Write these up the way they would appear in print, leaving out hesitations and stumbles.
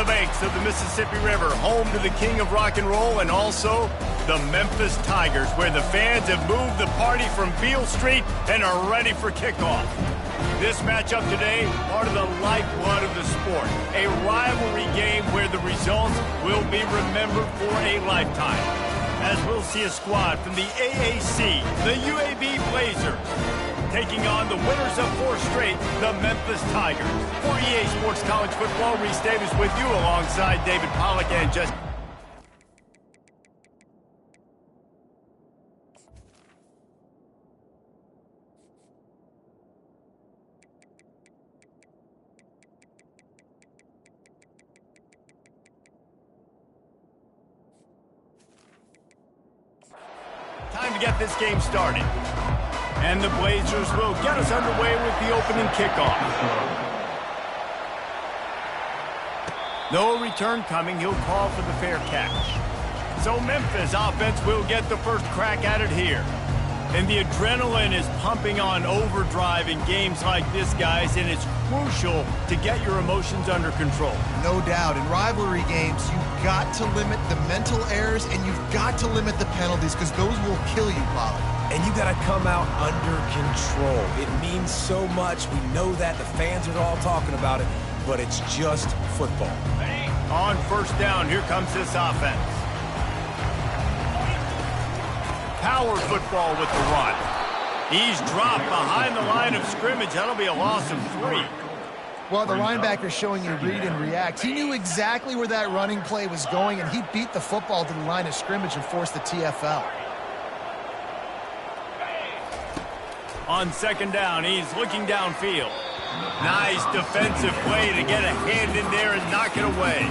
the banks of the Mississippi River, home to the king of rock and roll and also the Memphis Tigers, where the fans have moved the party from Beale Street and are ready for kickoff. This matchup today, part of the lifeblood of the sport, a rivalry game where the results will be remembered for a lifetime. As we'll see a squad from the AAC, the UAB Blazers, taking on the winners of 4 straight, the Memphis Tigers. For EA Sports College Football, Reese Davis with you alongside David Pollack and just... Time to get this game started. And the Blazers will get us underway with the opening kickoff. No return coming. He'll call for the fair catch. So Memphis offense will get the first crack at it here. And the adrenaline is pumping on overdrive in games like this, guys, and it's crucial to get your emotions under control. No doubt. In rivalry games, you've got to limit the mental errors and you've got to limit the penalties because those will kill you, Pollard. And you got to come out under control. It means so much. We know that. The fans are all talking about it, but it's just football. On first down, here comes this offense. Power football with the run. He's dropped behind the line of scrimmage. That'll be a loss of 3. Well, the linebacker's showing you read and react. He knew exactly where that running play was going, and he beat the football to the line of scrimmage and forced the TFL. On second down, he's looking downfield. Nice defensive play to get a hand in there and knock it away.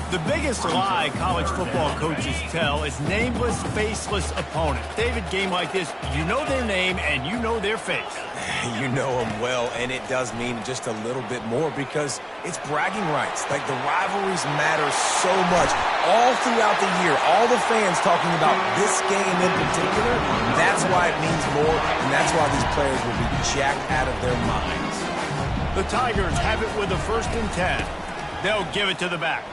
The biggest lie college football coaches tell is nameless, faceless opponents. David, game like this, you know their name and you know their face. You know them well, and it does mean just a little bit more because it's bragging rights. Like, the rivalries matter so much. All throughout the year, all the fans talking about this game in particular, that's why it means more, and that's why these players will be jacked out of their minds. The Tigers have it with a 1st and 10. They'll give it to the back.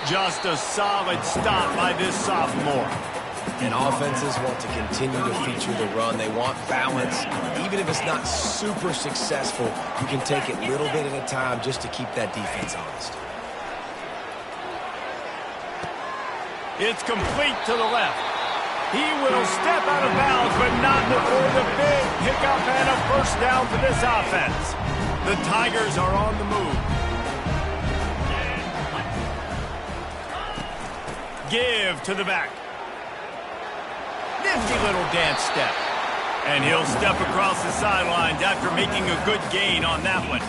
Just a solid stop by this sophomore. And offenses want to continue to feature the run. They want balance. Even if it's not super successful, you can take it little bit at a time just to keep that defense honest. It's complete to the left. He will step out of bounds, but not before the big pickup and a first down for this offense. The Tigers are on the move. Give to the back. Nifty little dance step. And he'll step across the sidelines after making a good gain on that one.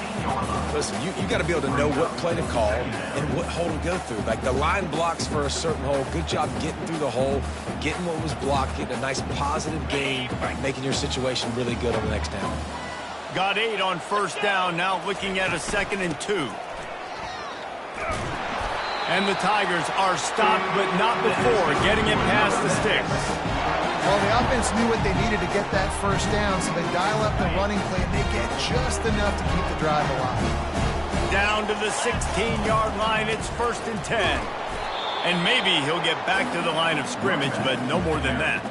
Listen, you got to be able to know what play to call and what hole to go through. Like, the line blocks for a certain hole. Good job getting through the hole, getting what was blocked, getting a nice positive gain, making your situation really good on the next down. Got 8 on first down, now looking at a 2nd and 2. And the Tigers are stopped, but not before getting it past the sticks. Well, the offense knew what they needed to get that first down, so they dial up the running play, and they get just enough to keep the drive alive. Down to the 16-yard line, it's 1st and 10. And maybe he'll get back to the line of scrimmage, but no more than that.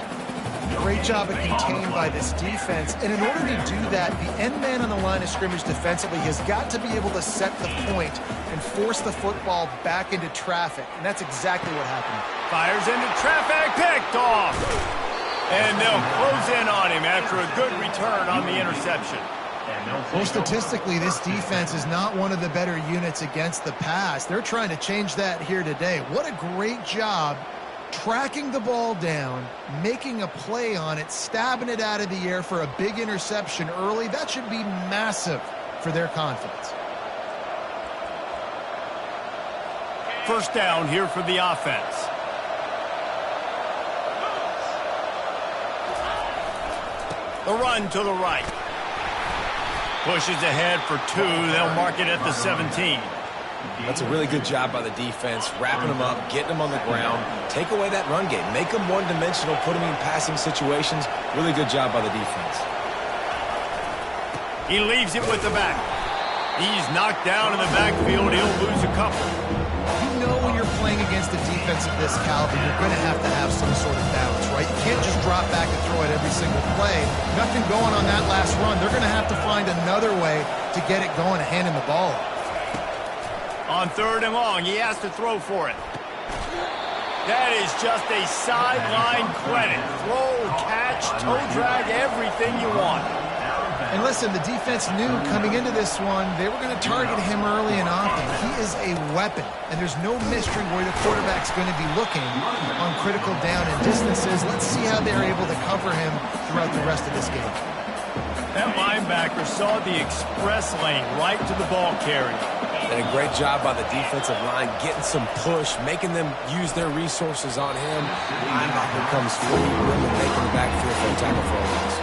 Great job of contained by this defense. And in order to do that, the end man on the line of scrimmage defensively has got to be able to set the point and force the football back into traffic. And that's exactly what happened. Fires into traffic, picked off. And they'll close in on him after a good return on the interception. Well, statistically, this defense is not one of the better units against the pass. They're trying to change that here today. What a great job tracking the ball down, making a play on it, stabbing it out of the air for a big interception early. That should be massive for their confidence. First down here for the offense. The run to the right. Pushes ahead for 2. They'll mark it at the 17. That's a really good job by the defense, wrapping them up, getting them on the ground. Take away that run game. Make them one-dimensional, put them in passing situations. Really good job by the defense. He leaves it with the back. He's knocked down in the backfield. He'll lose a couple. You know when you're playing against a defense of this caliber, you're going to have some sort of balance, right? You can't just drop back and throw it every single play. Nothing going on that last run. They're going to have to find another way to get it going and handing the ball off. On 3rd and long, he has to throw for it. That is just a sideline credit. Throw, catch, toe drag, everything you want. And listen, the defense knew coming into this one, they were going to target him early and often. He is a weapon, and there's no mystery where the quarterback's going to be looking on critical down and distances. Let's see how they're able to cover him throughout the rest of this game. That linebacker saw the express lane right to the ball carrier. And a great job by the defensive line, getting some push, making them use their resources on him. Linebacker comes free, really making the backfield for a tackle for a loss.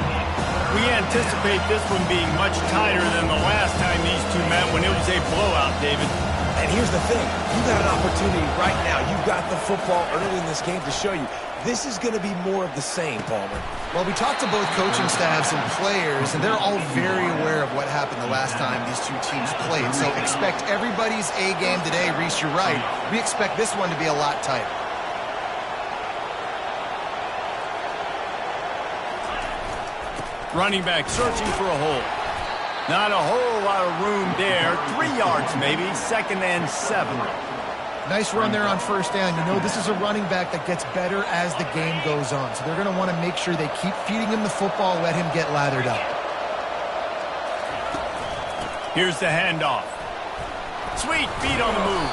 We anticipate this one being much tighter than the last time these two met when it was a blowout, David. And here's the thing. You got an opportunity right now. You've got the football early in this game to show you. This is going to be more of the same, Palmer. Well, we talked to both coaching staffs and players, and they're all very aware of what happened the last time these two teams played. So expect everybody's A game today. Reese, you're right. We expect this one to be a lot tighter. Running back searching for a hole. Not a whole lot of room there. 3 yards maybe. 2nd and 7. Nice run there on 1st down. You know this is a running back that gets better as the game goes on. So they're going to want to make sure they keep feeding him the football, let him get lathered up. Here's the handoff. Sweet feet on the move.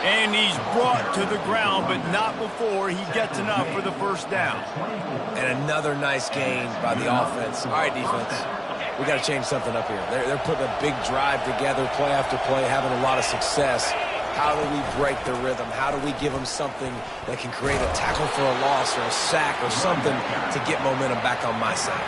And he's brought to the ground, but not before he gets enough for the 1st down. And another nice gain by the offense. All right, defense. We got to change something up here. They're putting a big drive together, play after play, having a lot of success. How do we break the rhythm? How do we give them something that can create a tackle for a loss or a sack or something to get momentum back on my side?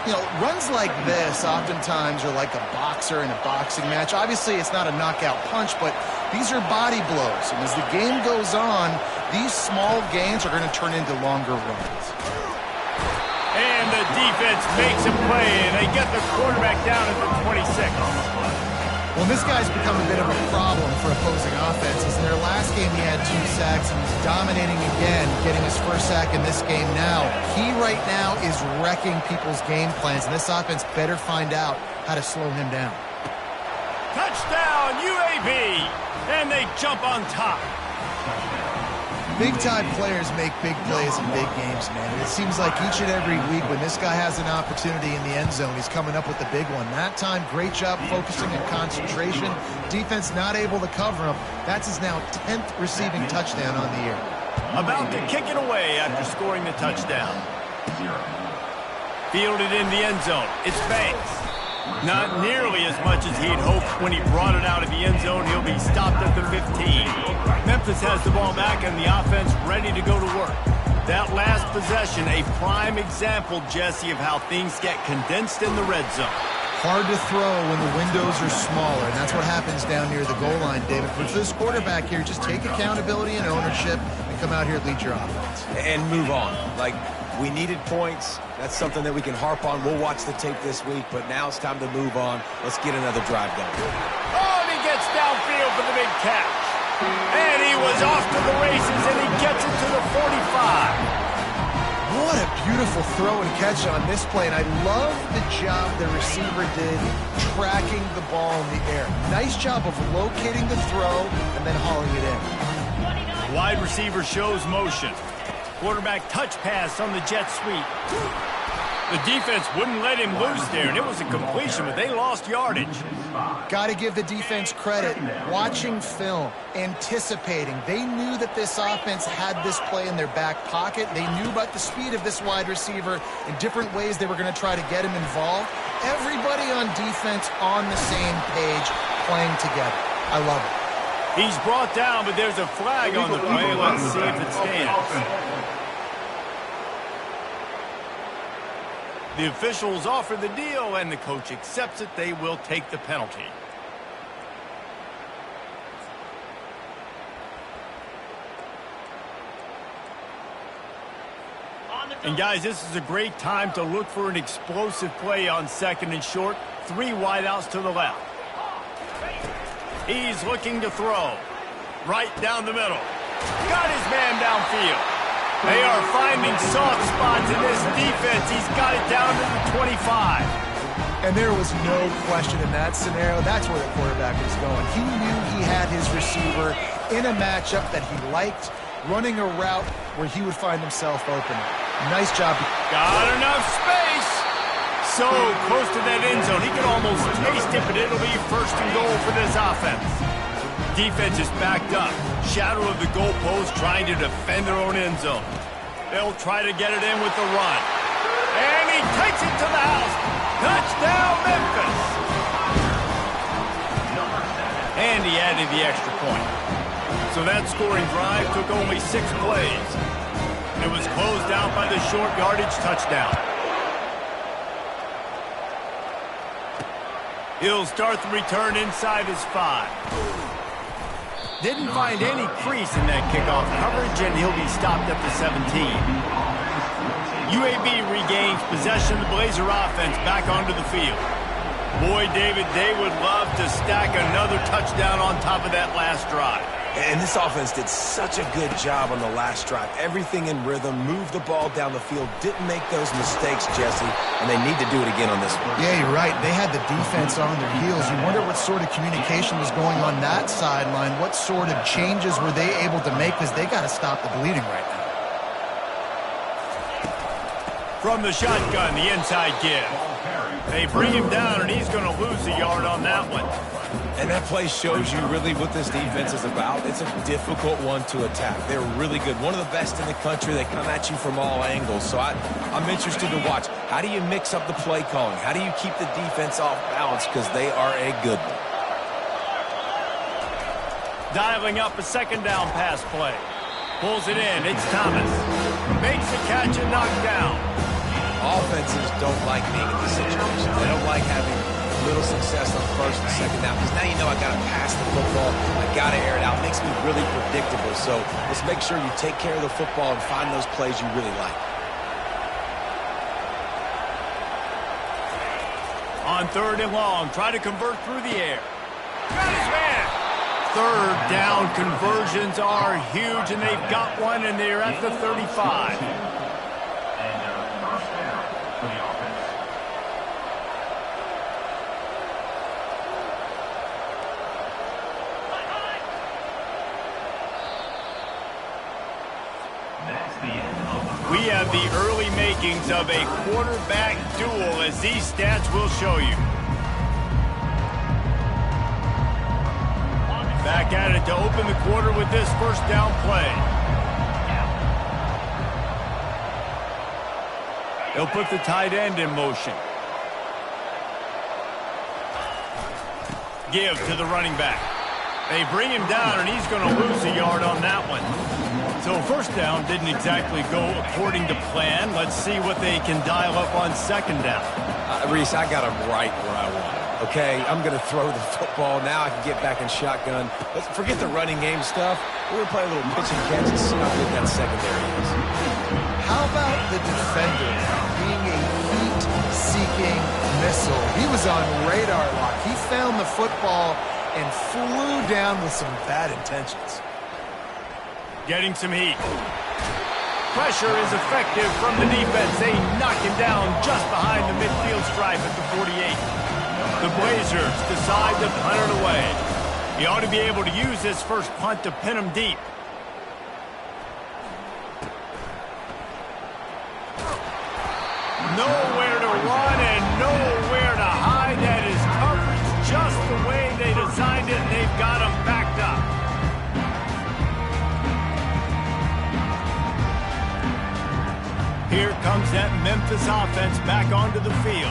You know, runs like this oftentimes are like a boxer in a boxing match. Obviously, it's not a knockout punch, but these are body blows. And as the game goes on, these small gains are going to turn into longer runs. And the defense makes a play, and they get the quarterback down at the 26. Well, this guy's become a bit of a problem for opposing offenses. In their last game, he had 2 sacks, and he's dominating again, getting his 1st sack in this game now. He right now is wrecking people's game plans, and this offense better find out how to slow him down. Touchdown, UAB! And they jump on top. Big-time players make big plays in big games, man. And it seems like each and every week when this guy has an opportunity in the end zone, he's coming up with the big one. That time, great job focusing and concentration. Defense not able to cover him. That's his now 10th receiving touchdown on the year. About to kick it away after scoring the touchdown. Fielded in the end zone. It's Banks. Not nearly as much as he'd hoped when he brought it out of the end zone. He'll be stopped at the 15. Memphis has the ball back and the offense ready to go to work. That last possession, a prime example, Jesse, of how things get condensed in the red zone. Hard to throw when the windows are smaller, and that's what happens down near the goal line, David. For this quarterback here, just take accountability and ownership and come out here and lead your offense. And move on. Like, we needed points. That's something that we can harp on. We'll watch the tape this week, but now it's time to move on. Let's get another drive going. Oh, and he gets downfield for the big catch. And he was off to the races, and he gets it to the 45. What a beautiful throw and catch on this play, and I love the job the receiver did tracking the ball in the air. Nice job of locating the throw and then hauling it in. Wide receiver shows motion. Quarterback touch pass on the jet sweep. The defense wouldn't let him loose there, and it was a completion, but they lost yardage. Got to give the defense credit. Watching film, anticipating. They knew that this offense had this play in their back pocket. They knew about the speed of this wide receiver and different ways they were going to try to get him involved. Everybody on defense on the same page, playing together. I love it. He's brought down, but there's a flag on the play. Let's see if it stands. The officials offer the deal, and the coach accepts it. They will take the penalty. And, guys, this is a great time to look for an explosive play on 2nd and short. 3 wideouts to the left. He's looking to throw. Right down the middle. Got his man downfield. They are finding soft spots in this defense. He's got it down to the 25. And there was no question in that scenario. That's where the quarterback was going. He knew he had his receiver in a matchup that he liked, running a route where he would find himself open. Nice job. Got enough space. So close to that end zone. He could almost taste it, but it'll be first and goal for this offense. Defense is backed up. Shadow of the goalpost trying to defend their own end zone. They'll try to get it in with the run. And he takes it to the house. Touchdown, Memphis. And he added the extra point. So that scoring drive took only 6 plays. It was closed out by the short yardage touchdown. He'll start the return inside his 5. Didn't find any crease in that kickoff coverage, and he'll be stopped at the 17. UAB regains possession of the Blazer offense back onto the field. Boy, David, they would love to stack another touchdown on top of that last drive. And this offense did such a good job on the last drive. Everything in rhythm, moved the ball down the field, didn't make those mistakes, Jesse, and they need to do it again on this one. Yeah, you're right. They had the defense on their heels. You wonder what sort of communication was going on that sideline. What sort of changes were they able to make, because they got to stop the bleeding right now. From the shotgun, the inside give. They bring him down, and he's going to lose a yard on that one. And that play shows you really what this defense is about. It's a difficult one to attack. They're really good. One of the best in the country. They come at you from all angles. So I'm interested to watch. How do you mix up the play calling? How do you keep the defense off balance? Because they are a good one. Dialing up a second down pass play. Pulls it in. It's Thomas. Makes the catch and knocked down. Offenses don't like being in this situation. They don't like having little success on first and second down, because now you know I got to pass the football, I got to air it out. It makes me really predictable. So let's make sure you take care of the football and find those plays you really like. On 3rd and long, try to convert through the air. Got his man. 3rd down conversions are huge, and they've got one, and they're at the 35. We have the early makings of a quarterback duel, as these stats will show you. Back at it to open the quarter with this first down play. He'll put the tight end in motion. Give to the running back. They bring him down, and he's going to lose a yard on that one. So first down didn't exactly go according to plan. Let's see what they can dial up on second down. Reese, I got him right where I want him. Okay, I'm going to throw the football. Now I can get back in shotgun. Let's forget the running game stuff. We're going to play a little pitch and catch and see how good that secondary is. How about the defender being a heat-seeking missile? He was on radar lock. He found the football and flew down with some bad intentions. Getting some heat. Pressure is effective from the defense. They knock him down just behind the midfield stripe at the 48. The Blazers decide to punt it away. He ought to be able to use this first punt to pin him deep. Nowhere to run and nowhere to hide. That is coverage just the way they designed it, and they've got him backed up. Here comes that Memphis offense back onto the field.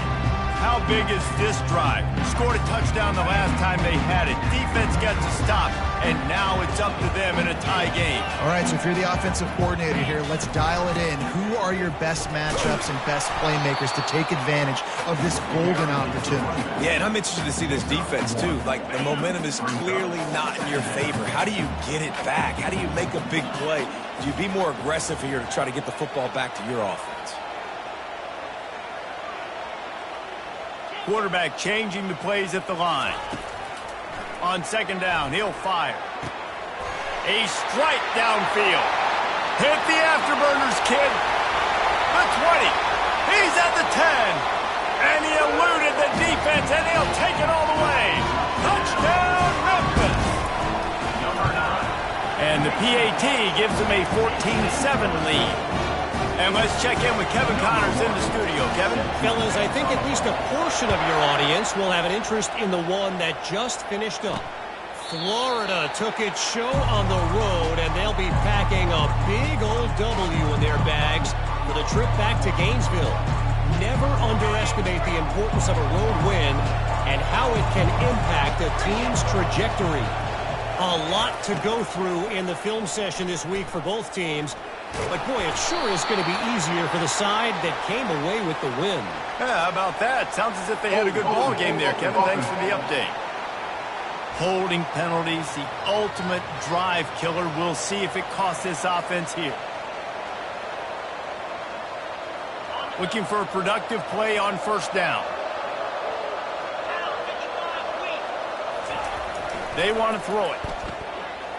How big is this drive? Scored a touchdown the last time they had it. Defense gets a stop, and now it's up to them in a tie game. All right, so if you're the offensive coordinator here, let's dial it in. Who are your best matchups and best playmakers to take advantage of this golden opportunity? Yeah, and I'm interested to see this defense, too. Like, the momentum is clearly not in your favor. How do you get it back? How do you make a big play? Do you be more aggressive here to try to get the football back to your offense? Quarterback changing the plays at the line. On second down, he'll fire. A strike downfield. Hit the afterburners, kid. The 20. He's at the 10. And he eluded the defense, and he'll take it all the way. Touchdown, Memphis. And the PAT gives him a 14-7 lead. And let's check in with Kevin Connors in the studio. Kevin? Fellas, I think at least a portion of your audience will have an interest in the one that just finished up. Florida took its show on the road, and they'll be packing a big old W in their bags for the trip back to Gainesville. Never underestimate the importance of a road win and how it can impact a team's trajectory. A lot to go through in the film session this week for both teams. But, boy, it sure is going to be easier for the side that came away with the win. Yeah, how about that? Sounds as if they had a good ball game there, Kevin. Thanks for the update. Holding penalties, the ultimate drive killer. We'll see if it costs this offense here. Looking for a productive play on first down. They want to throw it.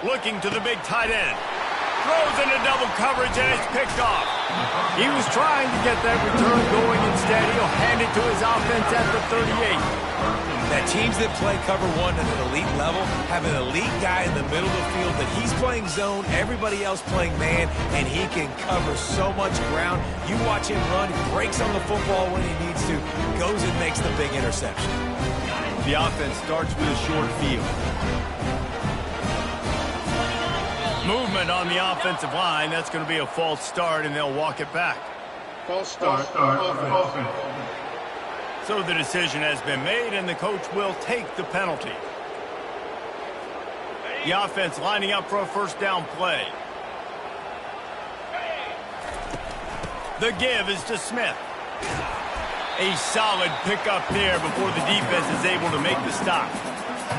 Looking to the big tight end. Throws into double coverage, and it's picked off. He was trying to get that return going. Instead, he'll hand it to his offense at the 38. That teams that play cover one at an elite level have an elite guy in the middle of the field that he's playing zone, everybody else playing man, and he can cover so much ground. You watch him run, he breaks on the football when he needs to, goes and makes the big interception. The offense starts with a short field. Movement on the offensive line. That's going to be a false start, and they'll walk it back. False start. Offense. So the decision has been made, and the coach will take the penalty. The offense lining up for a first down play. The give is to Smith. A solid pickup there before the defense is able to make the stop.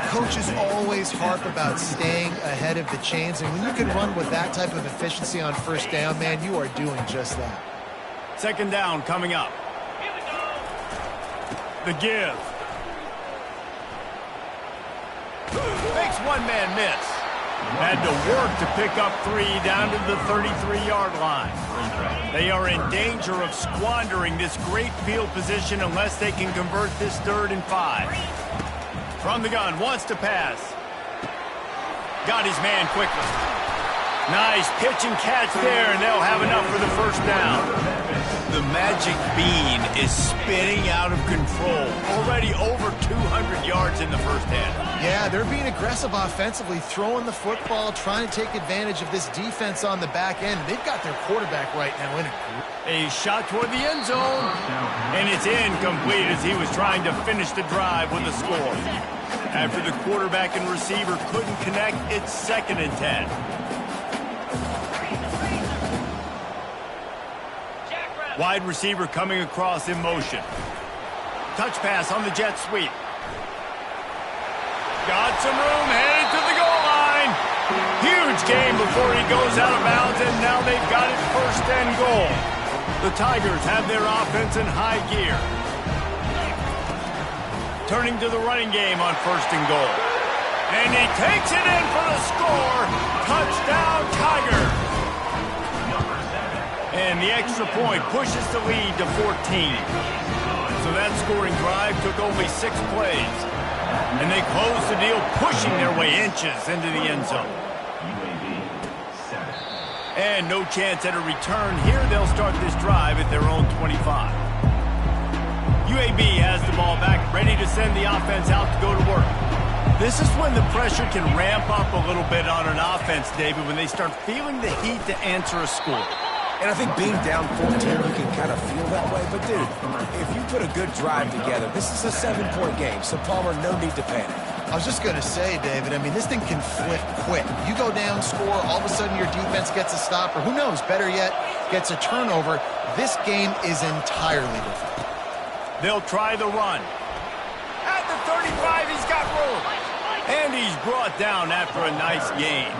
Coaches always harp about staying ahead of the chains, and when you can run with that type of efficiency on first down, man, you are doing just that. Second down coming up. The give. Makes one man miss. Had to work to pick up 3 down to the 33-yard line. They are in danger of squandering this great field position unless they can convert this 3rd and 5. From the gun, wants to pass. Got his man quickly. Nice pitch and catch there, and they'll have enough for the first down. The magic bean is spinning out of control. Already over 200 yards in the first half. Yeah, they're being aggressive offensively, throwing the football, trying to take advantage of this defense on the back end. They've got their quarterback right now in it. A shot toward the end zone, and it's incomplete as he was trying to finish the drive with a score. After the quarterback and receiver couldn't connect, it's 2nd and 10. Wide receiver coming across in motion. Touch pass on the jet sweep. Got some room, headed to the goal line. Huge game before he goes out of bounds, and now they've got it 1st and goal. The Tigers have their offense in high gear. Turning to the running game on 1st and goal. And he takes it in for the score. Touchdown, Tiger. And the extra point pushes the lead to 14. So that scoring drive took only 6 plays. And they close the deal, pushing their way inches into the end zone. And no chance at a return here. They'll start this drive at their own 25. UAB has the ball back, ready to send the offense out to go to work. This is when the pressure can ramp up a little bit on an offense, David, when they start feeling the heat to answer a score. And I think being down 14, you can kind of feel that way. But, dude, if you put a good drive together, this is a 7-point game, so Palmer, no need to panic. I was just going to say, David, I mean, this thing can flip quick. You go down, score, all of a sudden your defense gets a stop, or who knows, better yet, gets a turnover. This game is entirely different. They'll try the run. At the 35, he's got room. And he's brought down after a nice gain.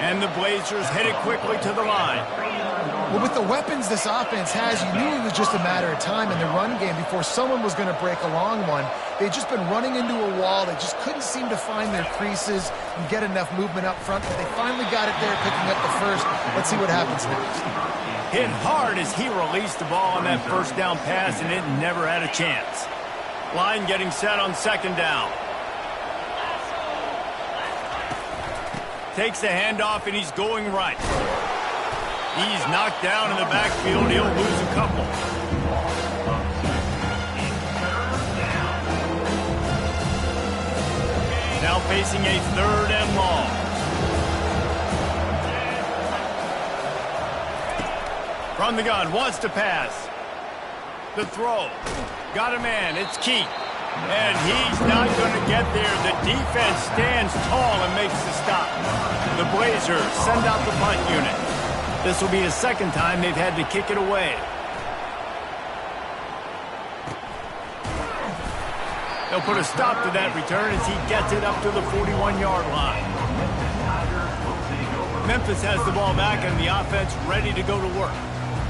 And the Blazers head it quickly to the line. Well, with the weapons this offense has, you knew it was just a matter of time in the run game before someone was going to break a long one. They'd just been running into a wall. They just couldn't seem to find their creases and get enough movement up front, but they finally got it there, picking up the first. Let's see what happens next. Hit hard as he released the ball on that first down pass, and it never had a chance. Line getting set on second down. Takes the handoff, and he's going right. He's knocked down in the backfield. He'll lose a couple. Now facing a 3rd and long. From the gun, wants to pass. The throw. Got a man. It's Keith. And he's not going to get there. The defense stands tall and makes the stop. The Blazers send out the punt unit. This will be the second time they've had to kick it away. They'll put a stop to that return as he gets it up to the 41-yard line. Memphis has the ball back and the offense ready to go to work.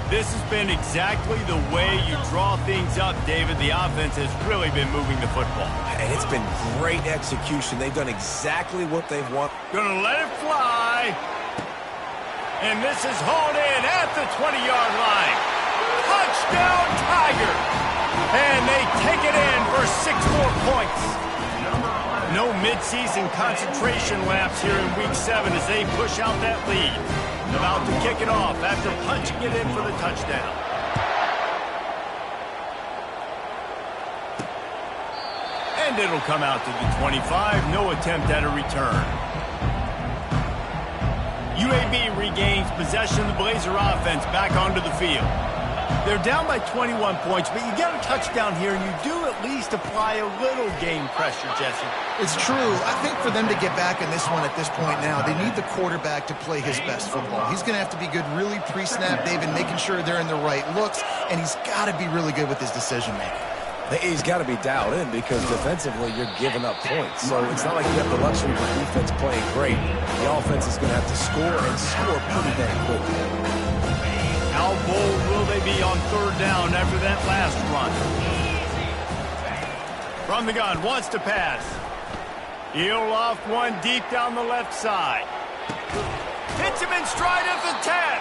This has been exactly the way you draw things up, David. The offense has really been moving the football. And it's been great execution. They've done exactly what they've wanted. Gonna let it fly. And this is hauled in at the 20-yard line. Touchdown, Tiger. And they take it in for 6 more points. No midseason concentration laps here in Week 7 as they push out that lead. About to kick it off after punching it in for the touchdown. And it'll come out to the 25. No attempt at a return. UAB regains possession of the Blazer offense back onto the field. They're down by 21 points, but you get a touchdown here, and you do at least apply a little game pressure, Jesse. It's true. I think for them to get back in this one at this point now, they need the quarterback to play his best football. He's going to have to be good really pre-snap, David, making sure they're in the right looks, and he's got to be really good with his decision-making. He's got to be dialed in because defensively you're giving up points. So it's not like you have the luxury of the defense playing great. The offense is going to have to score and score pretty dang quickly. How bold will they be on 3rd down after that last run? From the gun, wants to pass. He'll loft one deep down the left side. Hits him in stride at the 10.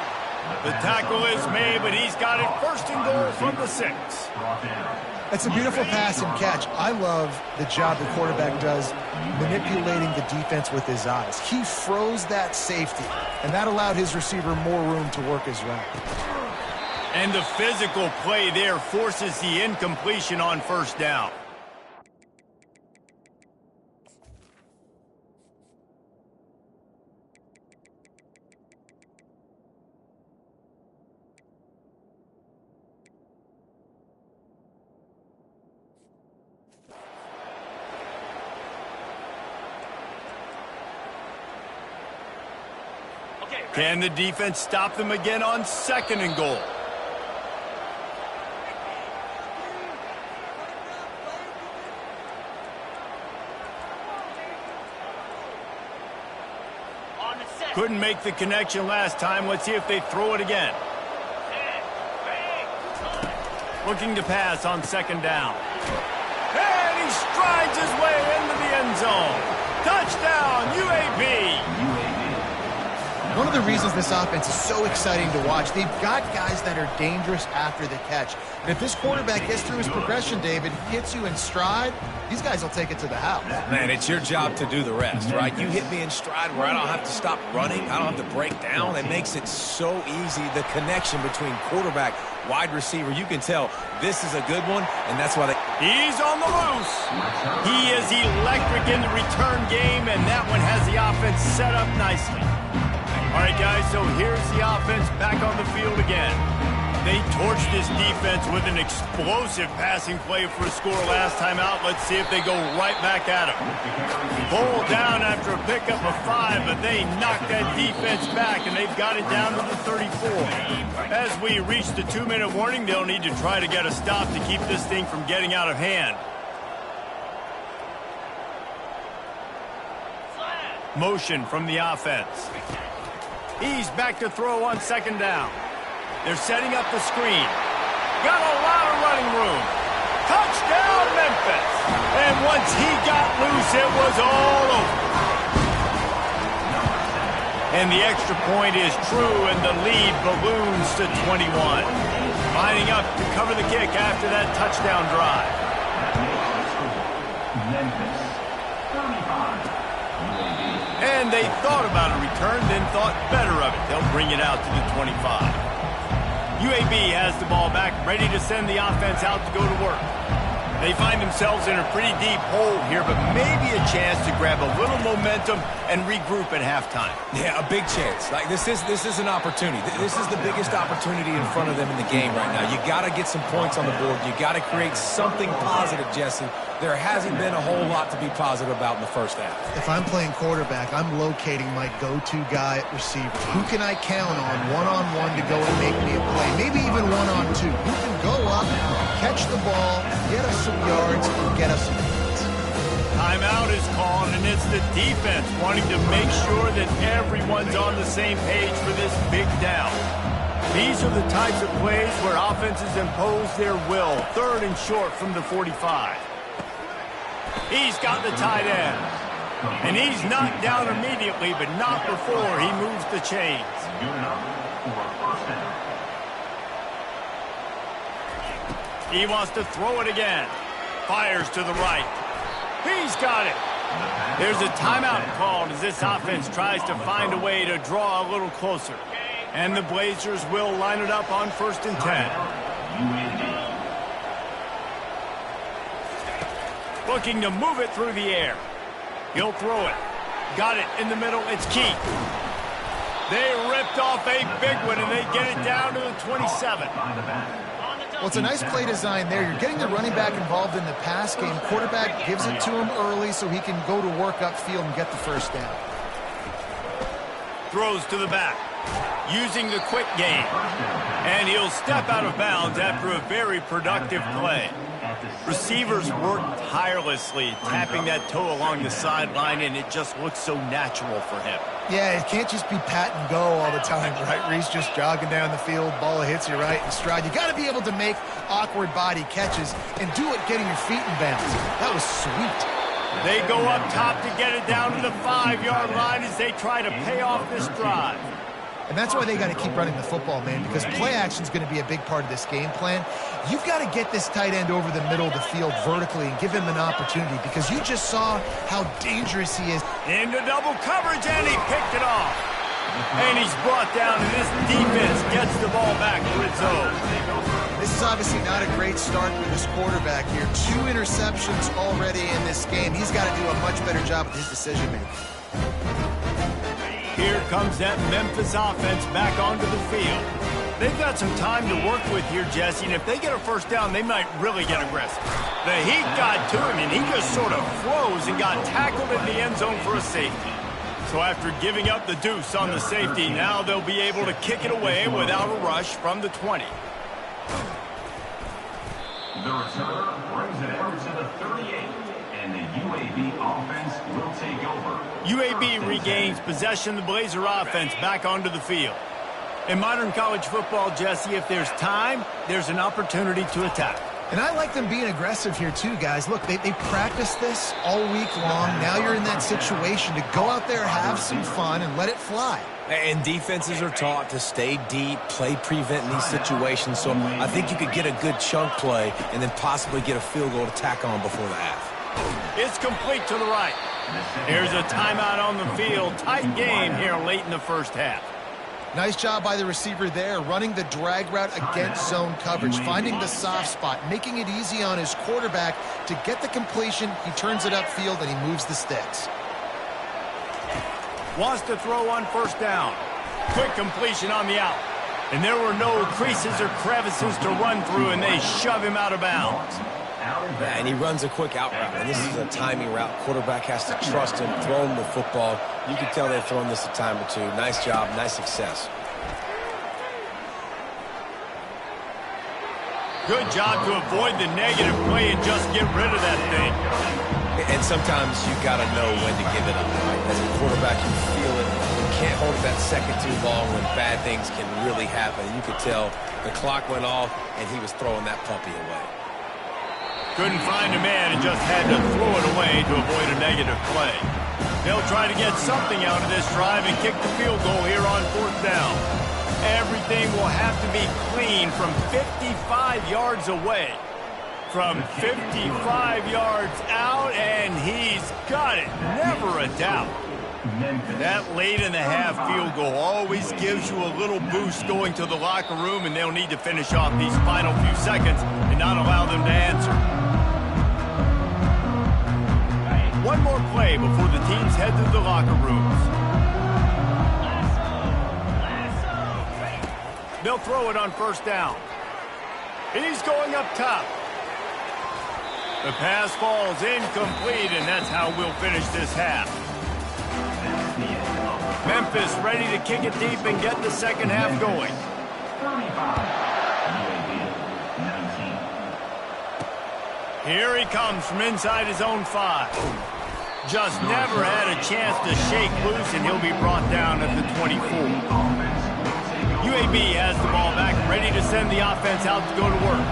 The tackle is made, but he's got it 1st and goal from the 6. That's a beautiful pass and catch. I love the job the quarterback does manipulating the defense with his eyes. He froze that safety, and that allowed his receiver more room to work his route. And the physical play there forces the incompletion on 1st down. Can the defense stop them again on 2nd and goal? Couldn't make the connection last time. Let's see if they throw it again. Looking to pass on 2nd down. And he strides his way into the end zone. Touchdown, UAB. One of the reasons this offense is so exciting to watch, they've got guys that are dangerous after the catch. And if this quarterback gets through his progression, David, hits you in stride, these guys will take it to the house. Man, it's your job to do the rest, right? You hit me in stride where I don't have to stop running. I don't have to break down. It makes it so easy. The connection between quarterback, wide receiver, you can tell this is a good one, and that's why they... He's on the loose. He is electric in the return game, and that one has the offense set up nicely. All right, guys, so here's the offense back on the field again. They torched this defense with an explosive passing play for a score last time out. Let's see if they go right back at him. Pulled down after a pickup of 5, but they knocked that defense back, and they've got it down to the 34. As we reach the 2-minute warning, they'll need to try to get a stop to keep this thing from getting out of hand. Motion from the offense. He's back to throw on 2nd down. They're setting up the screen. Got a lot of running room. Touchdown, Memphis. And once he got loose, it was all over. And the extra point is true, and the lead balloons to 21. Lining up to cover the kick after that touchdown drive. Memphis, 35. And they thought about a return, then thought better of it. They'll bring it out to the 25. UAB has the ball back, ready to send the offense out to go to work. They find themselves in a pretty deep hole here, but maybe a chance to grab a little momentum and regroup at halftime. Yeah, a big chance. Like this is an opportunity. This is the biggest opportunity in front of them in the game right now. You got to get some points on the board. You got to create something positive, Jesse. There hasn't been a whole lot to be positive about in the first half. If I'm playing quarterback, I'm locating my go-to guy at receiver. Who can I count on one-on-one to go and make me a play? Maybe even one-on-two. Who can go up, catch the ball, get us some yards, and get us some points? Timeout is called, and it's the defense wanting to make sure that everyone's on the same page for this big down. These are the types of plays where offenses impose their will. 3rd and short from the 45. He's got the tight end. And he's knocked down immediately, but not before he moves the chains. He wants to throw it again. Fires to the right. He's got it. There's a timeout called as this offense tries to find a way to draw a little closer. And the Blazers will line it up on 1st and 10. Looking to move it through the air. He'll throw it. Got it in the middle. It's Keith. They ripped off a big one, and they get it down to the 27. Well, it's a nice play design there. You're getting the running back involved in the pass game. Quarterback gives it to him early so he can go to work upfield and get the first down. Throws to the back, using the quick game. And he'll step out of bounds after a very productive play. Receivers work tirelessly, tapping that toe along the sideline, and it just looks so natural for him. Yeah, it can't just be pat and go all the time, right? Reese just jogging down the field, ball hits you right in stride. You got to be able to make awkward body catches and do it getting your feet in bounds. That was sweet. They go up top to get it down to the 5-yard line as they try to pay off this drive. And that's why they got to keep running the football, man, because play action is going to be a big part of this game plan. You've got to get this tight end over the middle of the field vertically and give him an opportunity because you just saw how dangerous he is. Into double coverage, and he picked it off. And he's brought down, and this defense gets the ball back for its own. This is obviously not a great start for this quarterback here. 2 interceptions already in this game. He's got to do a much better job with his decision-making. Here comes that Memphis offense back onto the field. They've got some time to work with here, Jesse, and if they get a first down, they might really get aggressive. The heat got to him, and he just sort of froze and got tackled in the end zone for a safety. So after giving up the deuce on the safety, now they'll be able to kick it away without a rush from the 20. The returner brings it over to the 38, and the UAB offense will take over. UAB regains possession of the Blazer offense back onto the field. In modern college football, Jesse, if there's time, there's an opportunity to attack. And I like them being aggressive here too, guys. Look, they practice this all week long. Now you're in that situation to go out there, have some fun, and let it fly. And defenses are taught to stay deep, play prevent in these situations. So I think you could get a good chunk play and then possibly get a field goal to tack on before the half. It's complete to the right. Here's a timeout on the field. Tight game here late in the first half. Nice job by the receiver there, running the drag route against zone coverage, finding the soft spot, making it easy on his quarterback to get the completion. He turns it upfield, and he moves the sticks. Wants to throw on first down. Quick completion on the out. And there were no creases or crevices to run through, and they shove him out of bounds. And he runs a quick out route, and this is a timing route. Quarterback has to trust him, throw him the football. You can tell they've thrown this a time or two. Nice job, nice success. Good job to avoid the negative play and just get rid of that thing. And sometimes you got to know when to give it up, right? As a quarterback, you feel it. You can't hold it that second too long when bad things can really happen. You could tell the clock went off, and he was throwing that puppy away. Couldn't find a man and just had to throw it away to avoid a negative play. They'll try to get something out of this drive and kick the field goal here on 4th down. Everything will have to be clean from 55 yards away. From 55 yards out, and he's got it. Never a doubt. That late in the half field goal always gives you a little boost going to the locker room, and they'll need to finish off these final few seconds and not allow them to answer. One more play before the teams head to the locker rooms. They'll throw it on 1st down. He's going up top. The pass falls incomplete, and that's how we'll finish this half. Memphis ready to kick it deep and get the second half going. Here he comes from inside his own 5. Just never had a chance to shake loose, and he'll be brought down at the 24. UAB has the ball back, ready to send the offense out to go to work.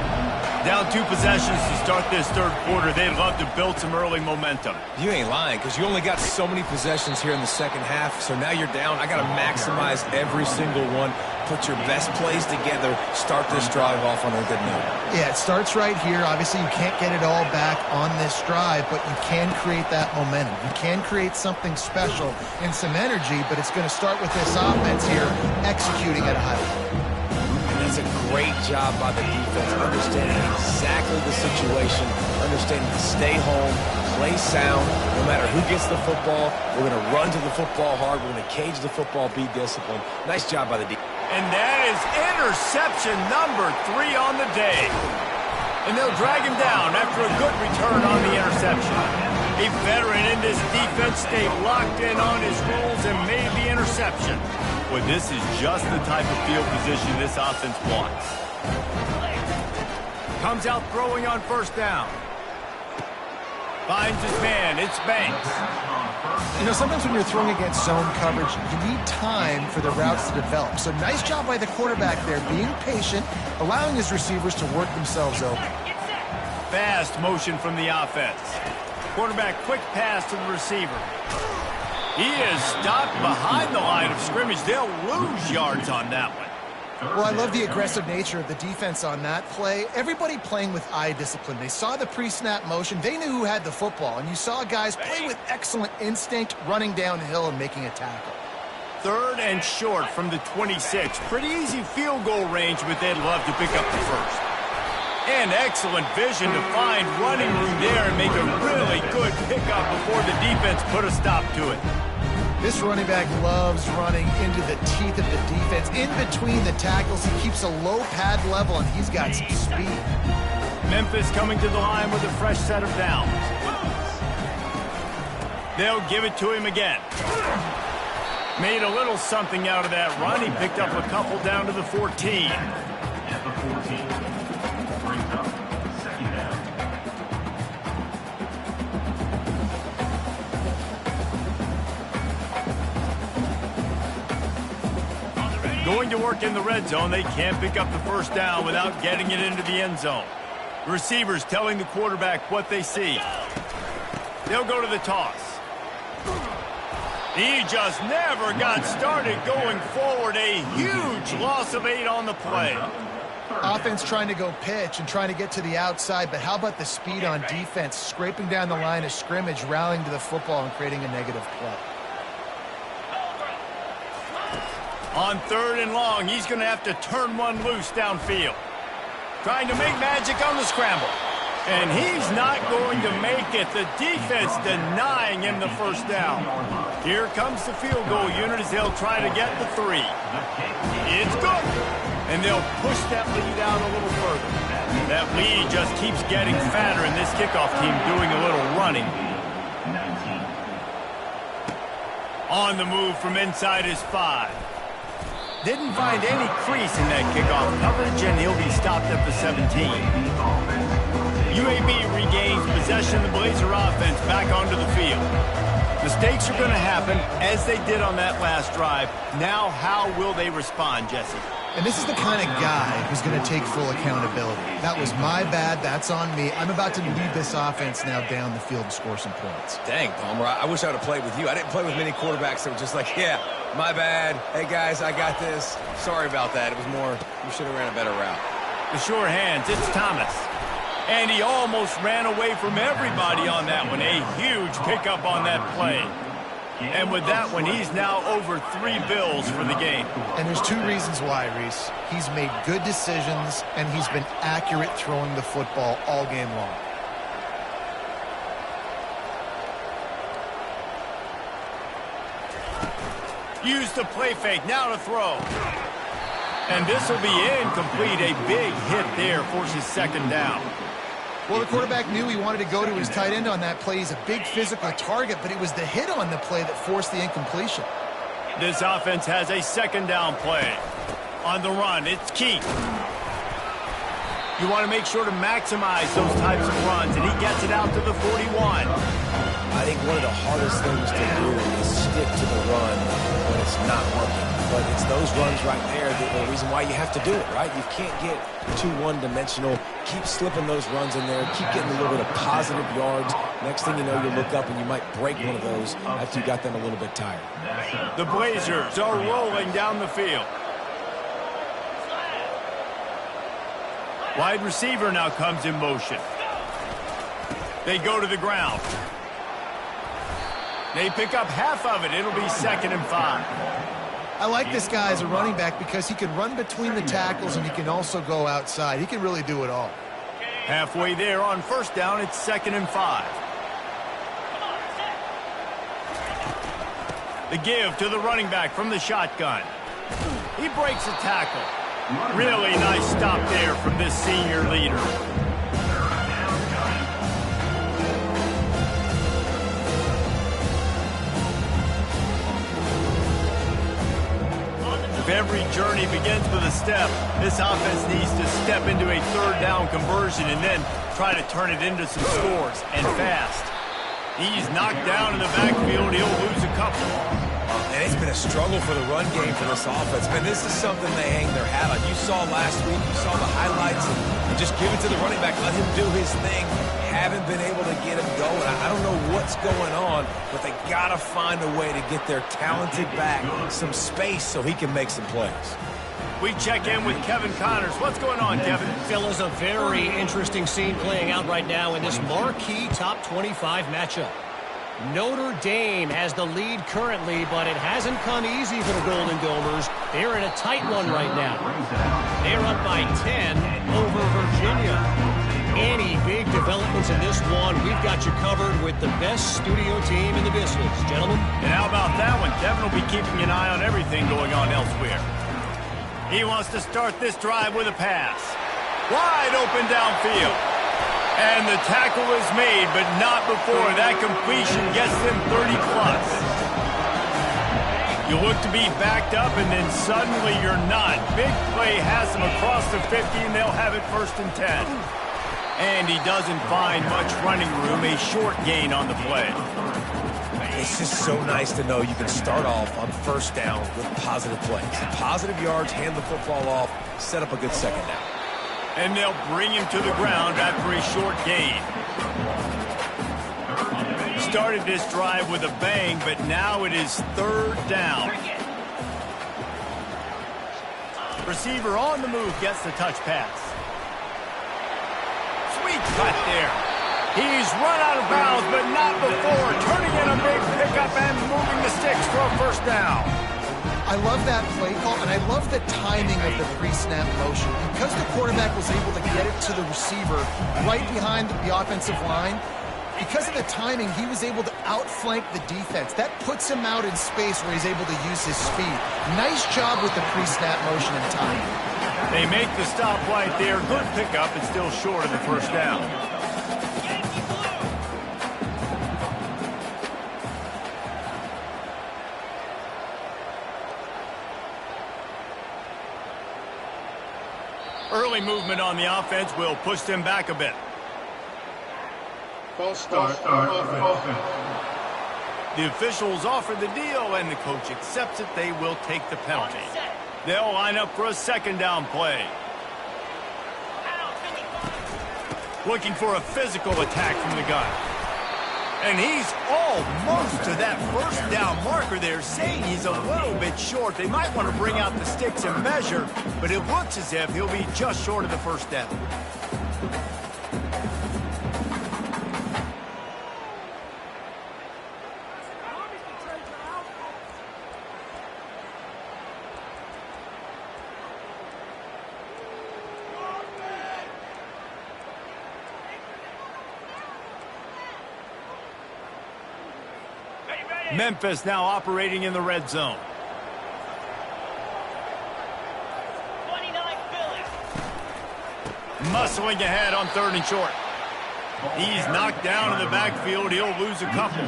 Down 2 possessions to start this 3rd quarter. They'd love to build some early momentum. You ain't lying, because you only got so many possessions here in the second half, so now you're down. I got to maximize every single one. Put your best plays together. Start this drive off on a good note. Yeah, it starts right here. Obviously, you can't get it all back on this drive, but you can create that momentum. You can create something special and some energy, but it's going to start with this offense here executing at a high level. That's a great job by the defense, understanding exactly the situation, understanding to stay home, play sound. No matter who gets the football, we're going to run to the football hard. We're going to cage the football, be disciplined. Nice job by the defense. And that is interception number 3 on the day. And they'll drag him down after a good return on the interception. A veteran in this defense stayed locked in on his rules and made the interception. Well, this is just the type of field position this offense wants. Comes out throwing on 1st down. Finds his man. It's Banks. You know, sometimes when you're throwing against zone coverage, you need time for the routes to develop. So nice job by the quarterback there, being patient, allowing his receivers to work themselves open. Fast motion from the offense. Quarterback quick pass to the receiver. He is stopped behind the line of scrimmage. They'll lose yards on that one. Well, I love the aggressive nature of the defense on that play. Everybody playing with eye discipline. They saw the pre-snap motion. They knew who had the football. And you saw guys play with excellent instinct, running downhill and making a tackle. 3rd and short from the 26. Pretty easy field goal range, but they'd love to pick up the first. And excellent vision to find running room there and make a really good pickup before the defense put a stop to it. This running back loves running into the teeth of the defense. In between the tackles, he keeps a low pad level, and he's got some speed. Memphis coming to the line with a fresh set of downs. They'll give it to him again. Made a little something out of that run. He picked up a couple down to the 14. At the 14, brings up 2nd down. Going to work in the red zone. They can't pick up the 1st down without getting it into the end zone. Receivers telling the quarterback what they see. They'll go to the toss. He just never got started going forward. A huge loss of 8 on the play. Offense trying to go pitch and trying to get to the outside, but how about the speed on defense, scraping down the line of scrimmage, rallying to the football and creating a negative play. On 3rd and long, he's going to have to turn one loose downfield. Trying to make magic on the scramble. And he's not going to make it. The defense denying him the 1st down. Here comes the field goal unit as they'll try to get the 3. It's good. And they'll push that lead out a little further. That lead just keeps getting fatter, and this kickoff team doing a little running. On the move from inside his 5. Didn't find any crease in that kickoff coverage, and he'll be stopped at the 17. UAB regains possession of the Blazer offense back onto the field. Mistakes are going to happen, as they did on that last drive. Now, how will they respond, Jesse? And this is the kind of guy who's going to take full accountability. That was my bad. That's on me. I'm about to lead this offense now down the field and score some points. Dang, Palmer, I wish I would have played with you. I didn't play with many quarterbacks that were just like, yeah, my bad. Hey, guys, I got this. Sorry about that. It was more, you should have ran a better route. The sure hands, it's Thomas. And he almost ran away from everybody on that one. A huge pickup on that play. And with that one, he's now over 3 bills for the game. And there's 2 reasons why, Reese. He's made good decisions, and he's been accurate throwing the football all game long. Use the play fake, now to throw. And this will be incomplete. A big hit there, forces second down. Well, the quarterback knew he wanted to go to his tight end on that play. He's a big physical target, but it was the hit on the play that forced the incompletion. This offense has a second down play. On the run, it's key. You want to make sure to maximize those types of runs, and he gets it out to the 41. I think one of the hardest things to do is stick to the run when it's not working. But it's those runs right there that are the reason why you have to do it, right? You can't get too one-dimensional. Keep slipping those runs in there. Keep getting a little bit of positive yards. Next thing you know, you look up and you might break one of those after you got them a little bit tired. The Blazers are rolling down the field. Wide receiver now comes in motion. They go to the ground. They pick up half of it. It'll be 2nd and 5. I like this guy as a running back because he can run between the tackles and he can also go outside. He can really do it all. Halfway there on first down, it's 2nd and 5. The give to the running back from the shotgun. He breaks a tackle. Really nice stop there from this senior leader. If every journey begins with a step, this offense needs to step into a 3rd down conversion and then try to turn it into some scores, and fast. He's knocked down in the backfield. He'll lose a couple. And it's been a struggle for the run game for this offense. Man, this is something they hang their hat on. You saw last week, you saw the highlights, and just give it to the running back. Let him do his thing. Haven't been able to get him going. I don't know what's going on, but they got to find a way to get their talented back some space so he can make some plays. We check in with Kevin Connors. What's going on, Kevin? Fellas, a very interesting scene playing out right now in this marquee top 25 matchup. Notre Dame has the lead currently, but it hasn't come easy for the Golden Domers. They're in a tight one right now. They're up by 10 over Virginia. Any big developments in this one, we've got you covered with the best studio team in the business, gentlemen. And how about that one? Kevin will be keeping an eye on everything going on elsewhere. He wants to start this drive with a pass. Wide open downfield. And the tackle is made, but not before that completion gets them 30-plus. You look to be backed up, and then suddenly you're not. Big play has them across the 50, and they'll have it 1st and 10. And he doesn't find much running room, a short gain on the play. It's just so nice to know you can start off on 1st down with positive plays. Positive yards, hand the football off, set up a good 2nd down. And they'll bring him to the ground after a short gain. Started this drive with a bang, but now it is 3rd down. Receiver on the move gets the touch pass. Sweet cut there. He's run out of bounds, but not before. Turning in a big pickup and moving the sticks for a 1st down. I love that play call, and I love the timing of the pre-snap motion. Because the quarterback was able to get it to the receiver right behind the offensive line, because of the timing, he was able to outflank the defense. That puts him out in space where he's able to use his speed. Nice job with the pre-snap motion and timing. They make the stop right there. Good pickup, and still short of the 1st down. Early movement on the offense will push them back a bit. False start offense. The officials offer the deal, and the coach accepts it. They will take the penalty. They'll line up for a second down play. Looking for a physical attack from the gun. And he's almost to that first down marker there, saying he's a little bit short. They might want to bring out the sticks and measure, but it looks as if he'll be just short of the first down. Memphis now operating in the red zone. 29 Phillies. Muscling ahead on 3rd and short. He's knocked down in the backfield. He'll lose a couple.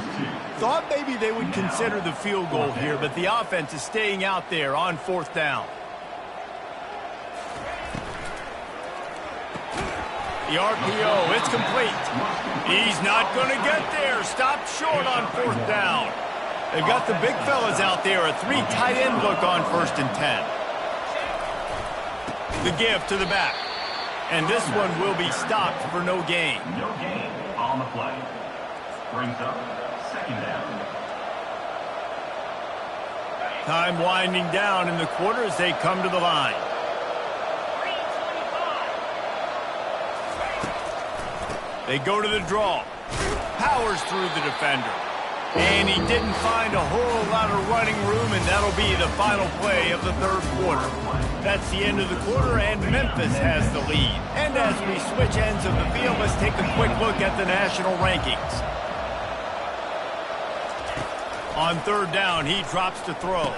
Thought maybe they would consider the field goal here, but the offense is staying out there on 4th down. The RPO, it's complete. He's not going to get there. Stopped short on 4th down. They've got the big fellas out there. A 3 tight end look on 1st and 10. The give to the back. And this one will be stopped for no gain. No gain on the play. Brings up 2nd down. Time winding down in the quarter as they come to the line. They go to the draw. Powers through the defender. And he didn't find a whole lot of running room, and that'll be the final play of the 3rd quarter. That's the end of the quarter, and Memphis has the lead. And as we switch ends of the field, let's take a quick look at the national rankings. On 3rd down, he drops to throw.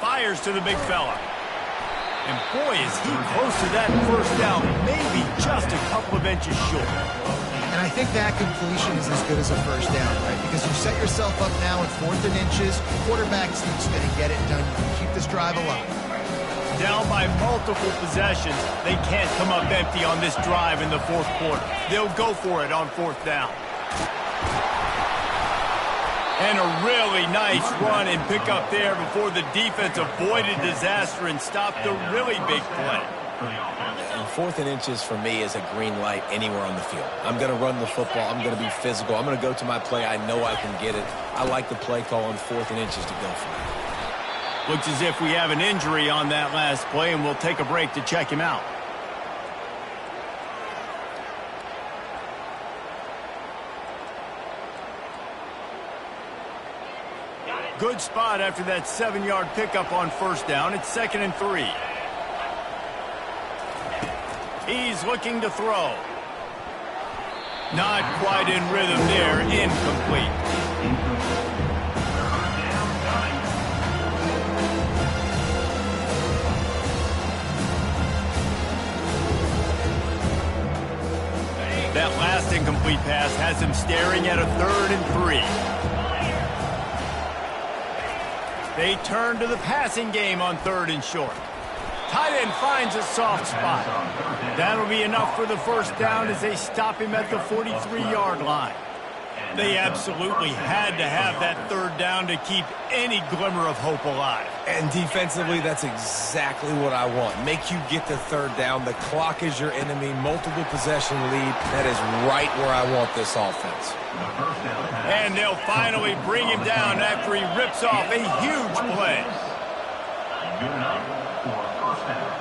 Fires to the big fella. And boy, is he close to that first down, maybe just a couple of inches short. And I think that completion is as good as a first down, right? Because you set yourself up now at 4th and inches. Quarterback's just going to get it done. You can keep this drive alive. Down by multiple possessions, they can't come up empty on this drive in the 4th quarter. They'll go for it on 4th down. And a really nice run and pick up there before the defense avoided disaster and stopped a really big play. And 4th and inches for me is a green light anywhere on the field. I'm going to run the football. I'm going to be physical. I'm going to go to my play. I know I can get it. I like the play call on 4th and inches to go for it. Looks as if we have an injury on that last play, and we'll take a break to check him out. Good spot after that 7-yard pickup on 1st down. It's 2nd and 3. He's looking to throw. Not quite in rhythm there. Incomplete. That last incomplete pass has him staring at a 3rd and 3. They turn to the passing game on 3rd and short. Tight end finds a soft spot. That'll be enough for the first down as they stop him at the 43-yard line. They absolutely had to have that 3rd down to keep any glimmer of hope alive. And defensively, that's exactly what I want. Make you get the 3rd down. The clock is your enemy. Multiple possession lead. That is right where I want this offense. And they'll finally bring him down after he rips off a huge play. Good enough for first down.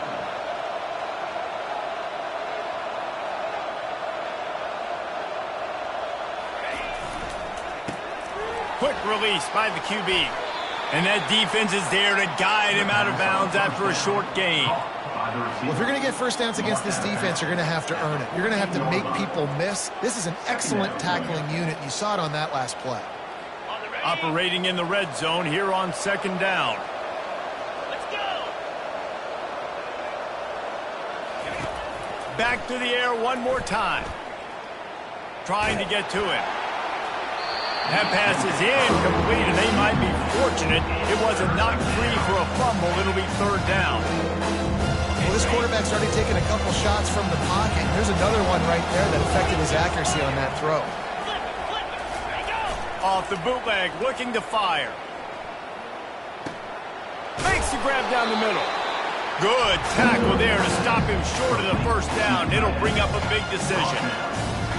Quick release by the QB. And that defense is there to guide him out of bounds after a short gain. Well, if you're going to get first downs against this defense, you're going to have to earn it. You're going to have to make people miss. This is an excellent tackling unit. You saw it on that last play. Operating in the red zone here on 2nd down. Let's go. Back to the air one more time. Trying to get to him. That pass is incomplete, and they might be fortunate it wasn't knocked free for a fumble. It'll be 3rd down. Well, this quarterback's already taken a couple shots from the pocket. There's another one right there that affected his accuracy on that throw. Off the bootleg, looking to fire. Makes the grab down the middle. Good tackle there to stop him short of the first down. It'll bring up a big decision.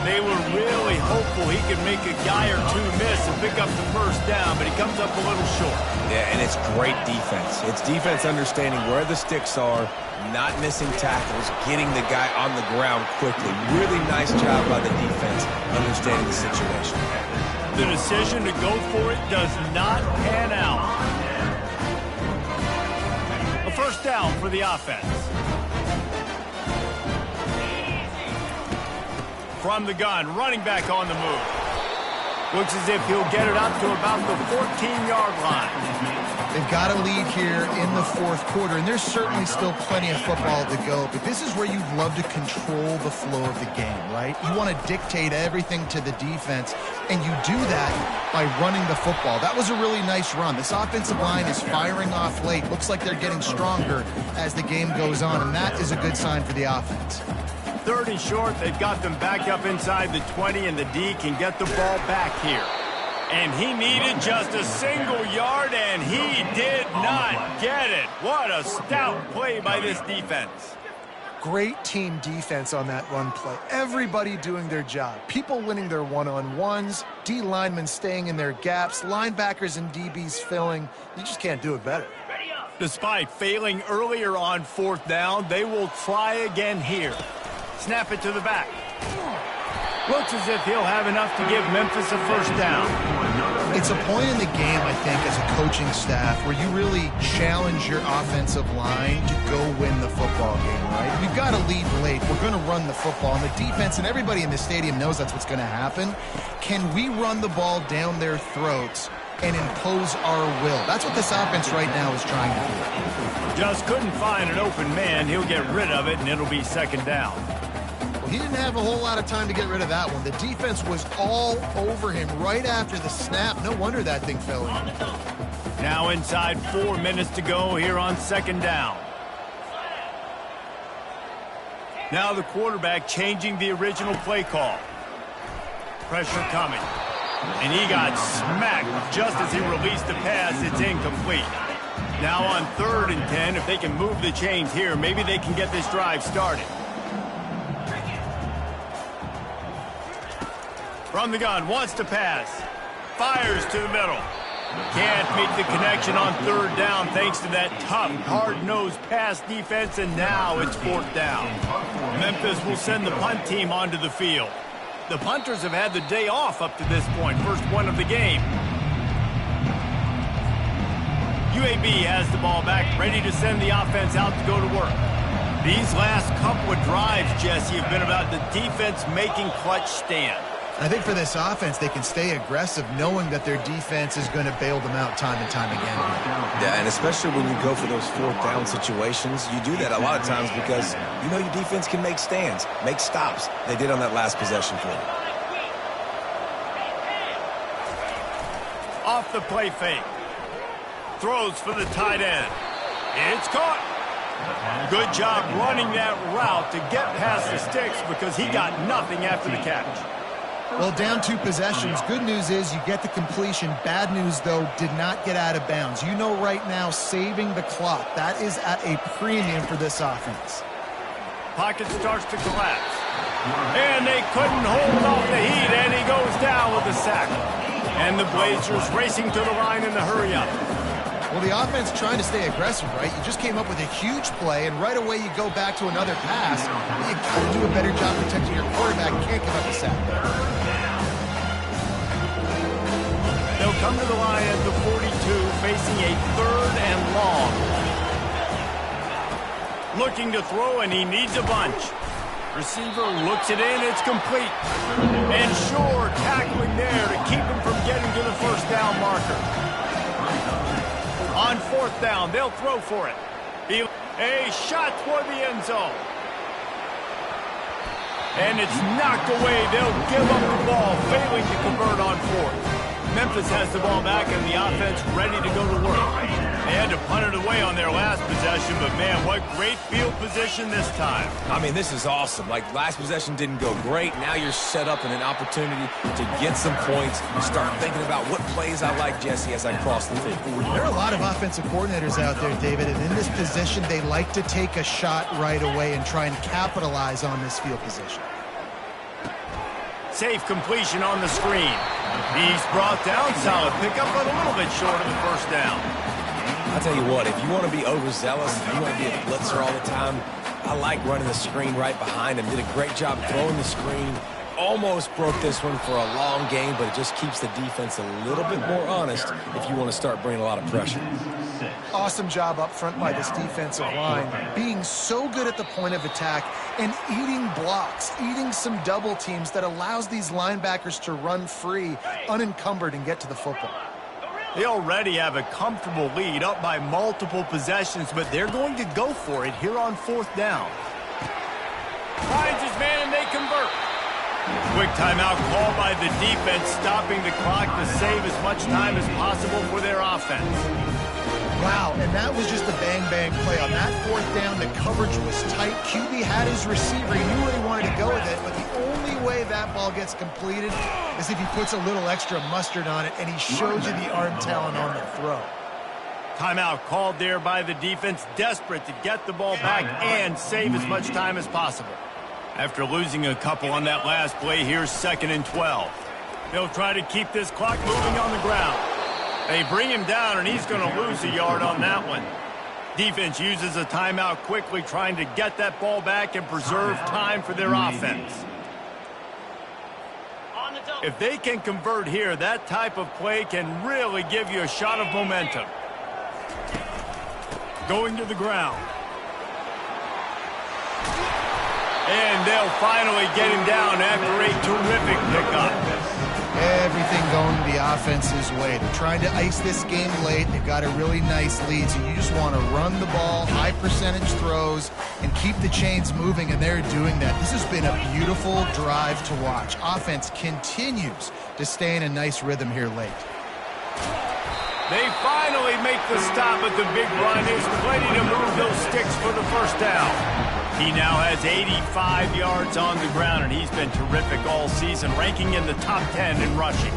They were really hopeful he could make a guy or two miss and pick up the first down, but he comes up a little short. Yeah, and it's great defense. It's defense understanding where the sticks are, not missing tackles, getting the guy on the ground quickly. Really nice job by the defense understanding the situation. The decision to go for it does not pan out. A first down for the offense. From the gun, running back on the move. Looks as if he'll get it up to about the 14-yard line. They've got a lead here in the fourth quarter, and there's certainly still plenty of football to go, but this is where you'd love to control the flow of the game, right? You want to dictate everything to the defense, and you do that by running the football. That was a really nice run. This offensive line is firing off late. Looks like they're getting stronger as the game goes on, and that is a good sign for the offense. 3rd and short, they've got them back up inside the 20, and the D can get the ball back here. And he needed just a single yard, and he did not get it. What a stout play by this defense. Great team defense on that run play. Everybody doing their job. People winning their one-on-ones, D linemen staying in their gaps, linebackers and DBs filling. You just can't do it better. Despite failing earlier on 4th down, they will try again here. Snap it to the back. Looks as if he'll have enough to give Memphis a first down. It's a point in the game, I think, as a coaching staff where you really challenge your offensive line to go win the football game, right? We've got to lead late. We're going to run the football. And the defense and everybody in the stadium knows that's what's going to happen. Can we run the ball down their throats and impose our will? That's what this offense right now is trying to do. Just couldn't find an open man. He'll get rid of it, and it'll be 2nd down. He didn't have a whole lot of time to get rid of that one. The defense was all over him right after the snap. No wonder that thing fell in. Now inside 4 minutes to go here on 2nd down. Now the quarterback changing the original play call. Pressure coming. And he got smacked just as he released the pass. It's incomplete. Now on 3rd and 10, if they can move the chains here, maybe they can get this drive started. From the gun, wants to pass. Fires to the middle. Can't make the connection on 3rd down thanks to that tough, hard-nosed pass defense, and now it's 4th down. Memphis will send the punt team onto the field. The punters have had the day off up to this point, first one of the game. UAB has the ball back, ready to send the offense out to go to work. These last couple of drives, Jesse, have been about the defense making clutch stand. I think for this offense, they can stay aggressive knowing that their defense is going to bail them out time and time again. Yeah, and especially when you go for those 4th down situations, you do that a lot of times because you know your defense can make stands, make stops. They did on that last possession for them. Off the play fake. Throws for the tight end. It's caught. Good job running that route to get past the sticks because he got nothing after the catch. Well, down 2 possessions. Good news is you get the completion. Bad news, though, did not get out of bounds. You know right now, saving the clock. That is at a premium for this offense. Pocket starts to collapse. And they couldn't hold off the heat, and he goes down with a sack. And the Blazers racing to the line in the hurry-up. Well, the offense trying to stay aggressive, right? You just came up with a huge play, and right away you go back to another pass. But you got to do a better job protecting your quarterback. You can't give up a sack. They'll come to the line at the 42, facing a 3rd and long. Looking to throw, and he needs a bunch. Receiver looks it in, it's complete. And Shore tackling there to keep him from getting to the first down marker. On 4th down, they'll throw for it. A shot toward the end zone. And it's knocked away. They'll give up the ball, failing to convert on 4th. Memphis has the ball back and the offense ready to go to work. They had to punt it away on their last possession, but man, what great field position this time. I mean, this is awesome. Like, last possession didn't go great. Now you're set up in an opportunity to get some points and start thinking about what plays I like, Jesse, as I cross the field. There are a lot of offensive coordinators out there, David, and in this position, they like to take a shot right away and try and capitalize on this field position. Safe completion on the screen. He's brought down. Solid pickup, but a little bit short of the first down. I'll tell you what, if you want to be overzealous, if you want to be a blitzer all the time, I like running the screen right behind him. Did a great job throwing the screen. Almost broke this one for a long game, but it just keeps the defense a little bit more honest if you want to start bringing a lot of pressure. Awesome job up front by this defensive line, being so good at the point of attack and eating blocks, eating some double teams that allows these linebackers to run free, unencumbered, and get to the football. They already have a comfortable lead, up by multiple possessions, but they're going to go for it here on fourth down. Finds his man, and they convert. Quick timeout called by the defense, stopping the clock to save as much time as possible for their offense. Wow, and that was just a bang-bang play. On that fourth down, the coverage was tight. QB had his receiver. He knew where he wanted to go with it, but the only way that ball gets completed is if he puts a little extra mustard on it, and he shows you the arm talent on the throw. Timeout called there by the defense, desperate to get the ball back and save as much time as possible. After losing a couple on that last play, here's 2nd and 12. They'll try to keep this clock moving on the ground. They bring him down, and he's going to lose a yard on that one. Defense uses a timeout quickly, trying to get that ball back and preserve time for their offense. If they can convert here, that type of play can really give you a shot of momentum. Going to the ground. And they'll finally get him down after a terrific pickup. Everything going the offense's way. They're trying to ice this game late. They've got a really nice lead, so you just want to run the ball, high percentage throws, and keep the chains moving, and they're doing that. This has been a beautiful drive to watch. Offense continues to stay in a nice rhythm here late. They finally make the stop, but the big run is plenty to move those sticks for the first down. He now has 85 yards on the ground, and he's been terrific all season, ranking in the top 10 in rushing.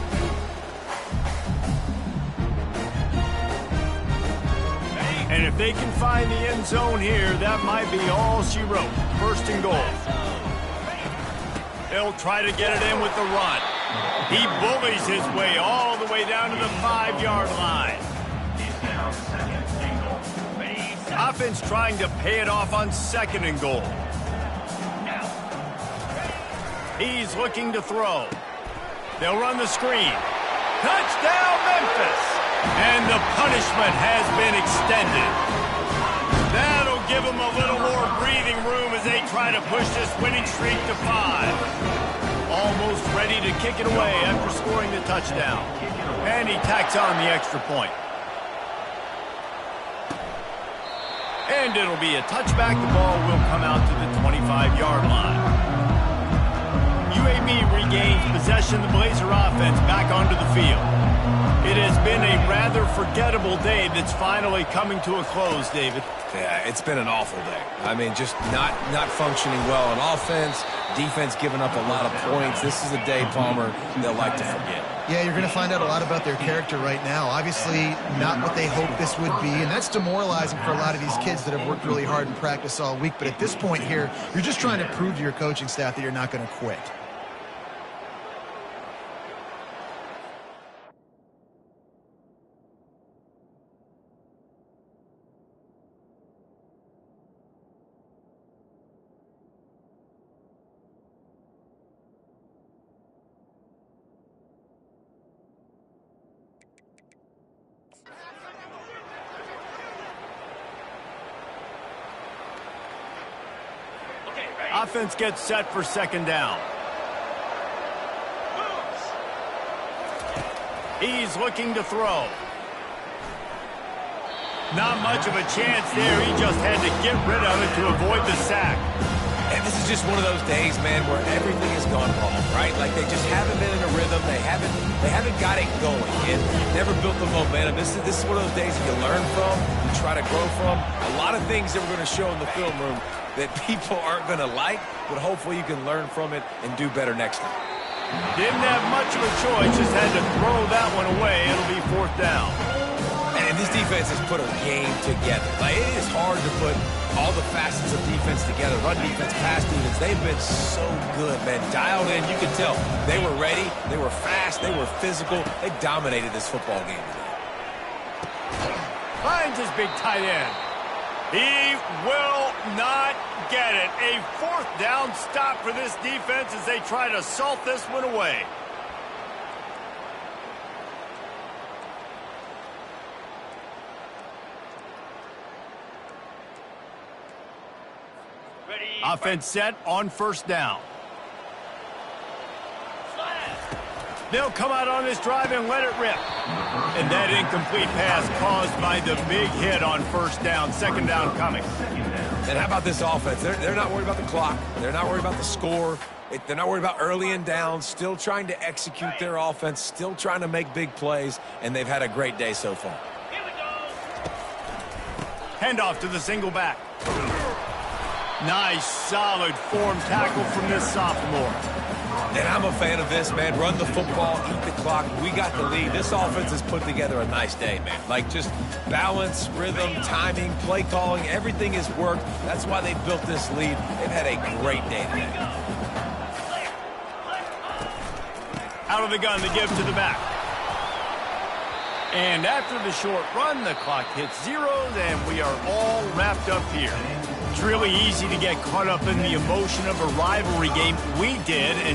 And if they can find the end zone here, that might be all she wrote. 1st and goal. They'll try to get it in with the run. He bullies his way all the way down to the 5-yard line. Offense trying to pay it off on 2nd and goal. He's looking to throw. They'll run the screen. Touchdown, Memphis! And the punishment has been extended. That'll give them a little more breathing room as they try to push this winning streak to 5. Almost ready to kick it away after scoring the touchdown. And he tacks on the extra point. And it'll be a touchback. The ball will come out to the 25-yard line. UAB regains possession. The Blazer offense back onto the field. It has been a rather forgettable day that's finally coming to a close, David. Yeah, it's been an awful day. I mean, just not functioning well on offense, defense giving up a lot of points. This is a day, Palmer, they'll like to forget. Yeah, you're going to find out a lot about their character right now. Obviously, not what they hoped this would be, and that's demoralizing for a lot of these kids that have worked really hard in practice all week. But at this point here, you're just trying to prove to your coaching staff that you're not going to quit. Offense gets set for 2nd down. He's looking to throw. Not much of a chance there. He just had to get rid of it to avoid the sack. And This is just one of those days, man, where everything has gone wrong, right? Like they just haven't been in a rhythm. They haven't got it going. You've never built the momentum. This is one of those days that you learn from, you try to grow from. A lot of things that we're going to show in the film room that people aren't going to like, but hopefully you can learn from it and do better next time. Didn't have much of a choice, just had to throw that one away. It'll be 4th down. And this defense has put a game together. Like, it is hard to put all the facets of defense together. Run defense, pass defense. They've been so good, man. Dialed in. You can tell they were ready. They were fast. They were physical. They dominated this football game today. Finds his big tight end. He will not get it. A 4th down stop for this defense as they try to salt this one away. Offense set on 1st down. They'll come out on this drive and let it rip. And that incomplete pass caused by the big hit on 1st down. 2nd down coming. And how about this offense? They're not worried about the clock. They're not worried about the score. They're not worried about early and down. Still trying to execute their offense. Still trying to make big plays. And they've had a great day so far. Here we go. Handoff to the single back. Nice, solid form tackle from this sophomore. And I'm a fan of this, man. Run the football, eat the clock. We got the lead. This offense has put together a nice day, man. Like, just balance, rhythm, timing, play calling, everything has worked. That's why they built this lead. They've had a great day today. Out of the gun, the give to the back. And after the short run, the clock hits zeros, and we are all wrapped up here. It's really easy to get caught up in the emotion of a rivalry game. We did, and